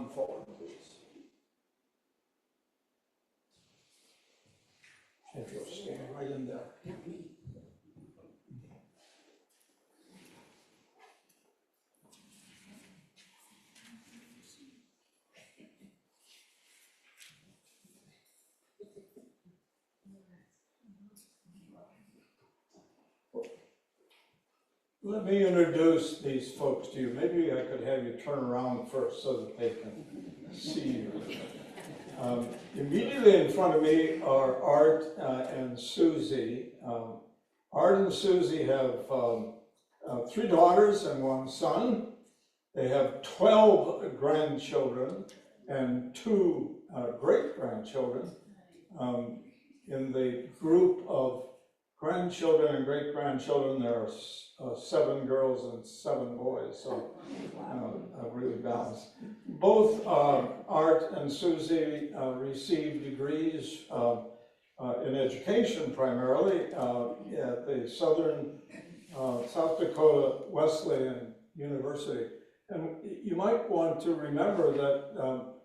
come forward, please. If you'll stand right in there. Let me introduce these folks to you. Maybe I could have you turn around first so that they can see you. Immediately in front of me are Art and Susie. Art and Susie have 3 daughters and 1 son. They have 12 grandchildren and 2 great-grandchildren. In the group of grandchildren and great-grandchildren, there are 7 girls and 7 boys, so really balanced. Both Art and Susie received degrees in education primarily at the South Dakota Wesleyan University. And you might want to remember that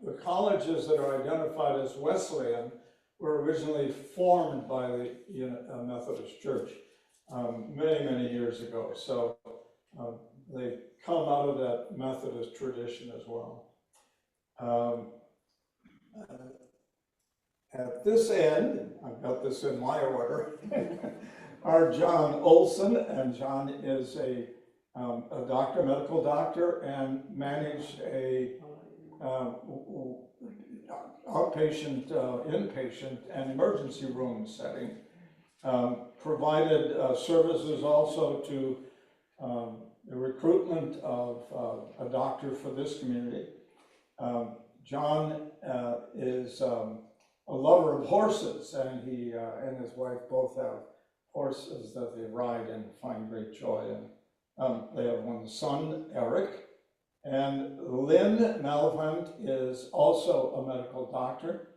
the colleges that are identified as Wesleyan were originally formed by the Methodist Church many, many years ago. So they come out of that Methodist tradition as well. At this end, I've got this in my order, are John Olson, and John is a doctor, medical doctor, and managed a outpatient, inpatient, and emergency room setting. Provided services also to the recruitment of a doctor for this community. John is a lover of horses, and he and his wife both have horses that they ride and find great joy in. They have 1 son, Eric, and Lynn Malavant is also a medical doctor.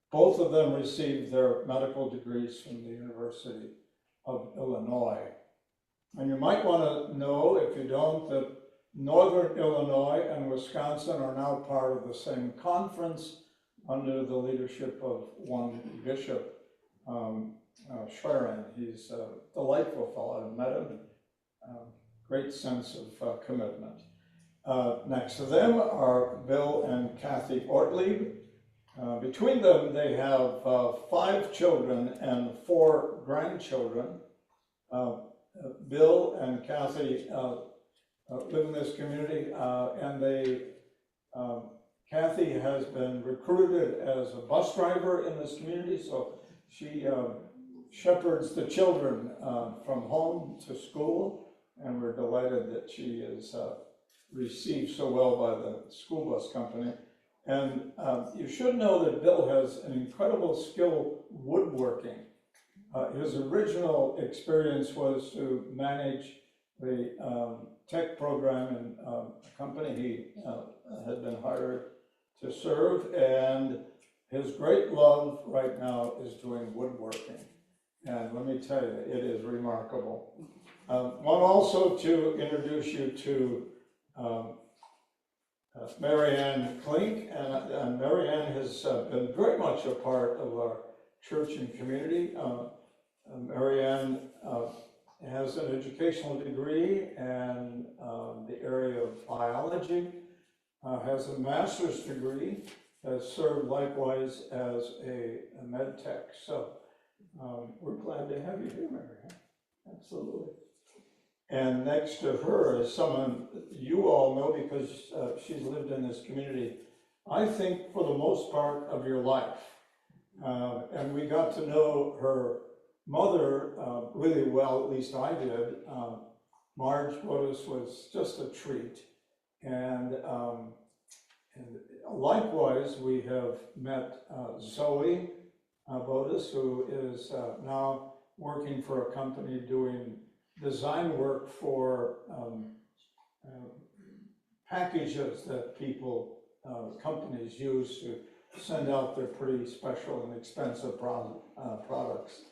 Both of them received their medical degrees from the University of Illinois. And you might want to know, if you don't, that Northern Illinois and Wisconsin are now part of the same conference under the leadership of one Bishop Sharon. He's a delightful fellow. I've met him. Great sense of commitment. Next to them are Bill and Kathy Ortlieb. Between them, they have 5 children and 4 grandchildren. Bill and Kathy live in this community, and Kathy has been recruited as a bus driver in this community, so she shepherds the children from home to school, and we're delighted that she is received so well by the school bus company. And you should know that Bill has an incredible skill woodworking. His original experience was to manage the tech program in a company he had been hired to serve, and his great love right now is doing woodworking. And let me tell you, it is remarkable. Want also to introduce you to Marianne Klink, and Marianne has been very much a part of our church and community. Marianne has an educational degree in the area of biology, has a master's degree, has served likewise as a med tech. So we're glad to have you here, Marianne. Absolutely. And next to her is someone you all know because she's lived in this community, I think, for the most part of your life. And we got to know her mother really well, at least I did. Marge Bodas was just a treat. And likewise, we have met Zoe Bodas, who is now working for a company doing design work for packages that companies use to send out their pretty special and expensive products.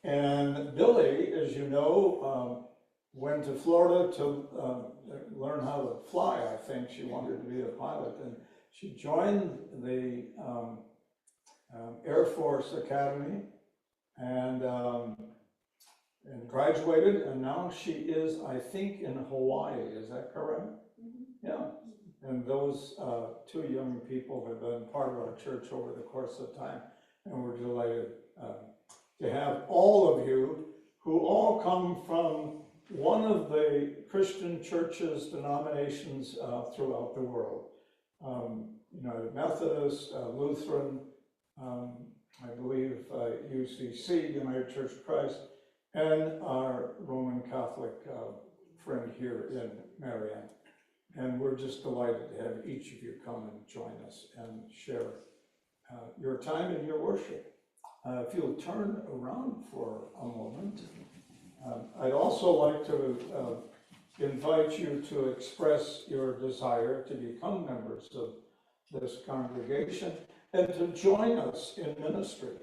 And Billy, as you know, went to Florida to learn how to fly. I think she wanted to be a pilot, and she joined the Air Force Academy and graduated, and now she is, I think, in Hawaii. Is that correct? Mm-hmm. Yeah. And those two young people have been part of our church over the course of time, and we're delighted to have all of you who all come from one of the Christian churches, denominations throughout the world. United Methodist, Lutheran, I believe UCC, United Church of Christ, and our Roman Catholic friend here in Marianne. And we're just delighted to have each of you come and join us and share your time and your worship. If you'll turn around for a moment, I'd also like to invite you to express your desire to become members of this congregation and to join us in ministry.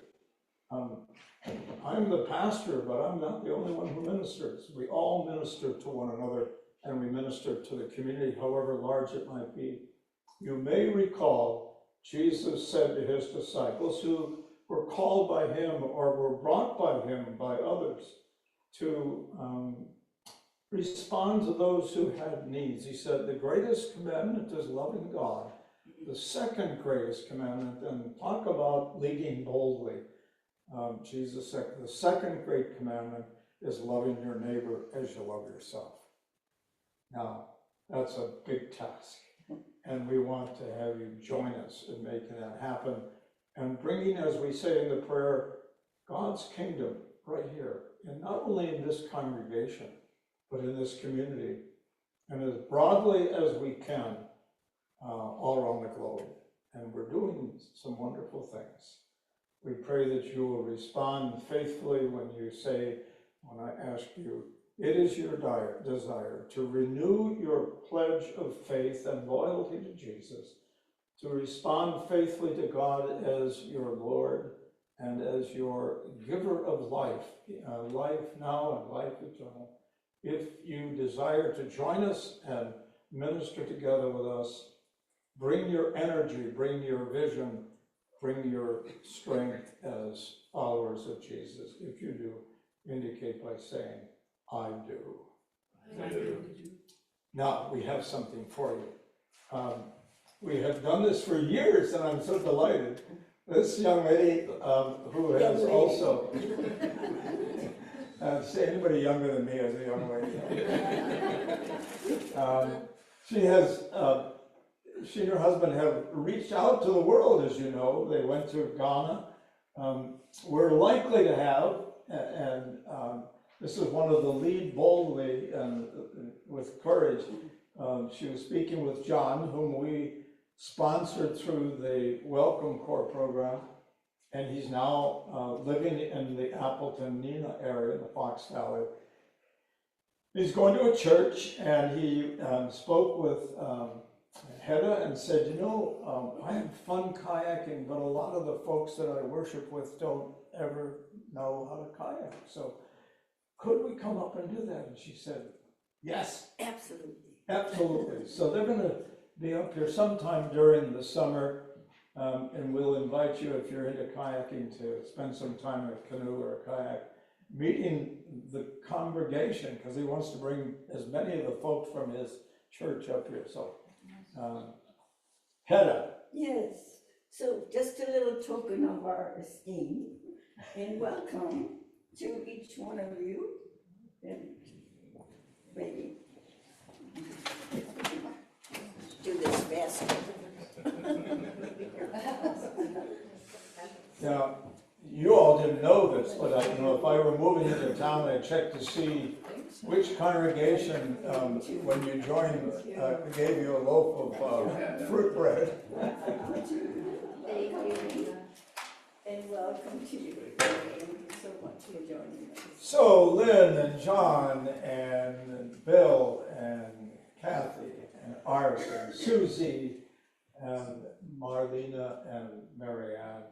I'm the pastor, but I'm not the only one who ministers. We all minister to one another, and we minister to the community, however large it might be. You may recall Jesus said to his disciples who were called by him or were brought by him by others to respond to those who had needs. He said, the greatest commandment is loving God. The second greatest commandment, and talk about leading boldly. Jesus said, the second great commandment is loving your neighbor as you love yourself. Now, that's a big task, and we want to have you join us in making that happen and bringing, as we say in the prayer, God's kingdom right here, and not only in this congregation, but in this community, and as broadly as we can all around the globe. And we're doing some wonderful things. We pray that you will respond faithfully when you say, when I ask you, it is your desire to renew your pledge of faith and loyalty to Jesus, to respond faithfully to God as your Lord and as your giver of life, life now and life eternal. If you desire to join us and minister together with us, bring your energy, bring your vision, bring your strength as followers of Jesus. If you do, indicate by saying, I do. I do. Now, we have something for you. We have done this for years, and I'm so delighted. This young lady who has also, say anybody younger than me as a young lady. She and her husband have reached out to the world, as you know. They went to Ghana. We're likely to have, and this is one of the lead boldly and with courage. She was speaking with John, whom we sponsored through the Welcome Corps program, and he's now living in the Appleton, Neenah area in the Fox Valley. He's going to a church, and he spoke with Hedda and said, you know, I have fun kayaking, but a lot of the folks that I worship with don't ever know how to kayak. So could we come up and do that? And she said, yes. Absolutely. Absolutely. So they're going to be up here sometime during the summer, and we'll invite you, if you're into kayaking, to spend some time in a canoe or a kayak, meeting the congregation, because he wants to bring as many of the folks from his church up here. So, Hedda. Yes. So just a little token of our esteem and welcome to each one of you. And maybe do this fast. Now, you all didn't know this, but if I were moving into town, I'd check to see which congregation, when you joined, gave you a loaf of fruit bread. Thank you. And welcome to you. Thank you so much for joining us. So Lynn and John and Bill and Kathy and Art and Susie and Marlena and Marianne,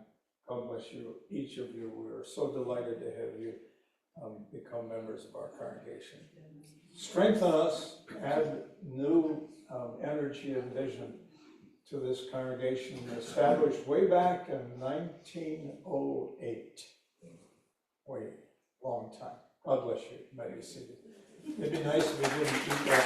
God bless you, each of you. We're so delighted to have you become members of our congregation. Strengthen us, add new energy and vision to this congregation established way back in 1908. Wait, long time. God bless you. You may be seated. It'd be nice if we didn't eat that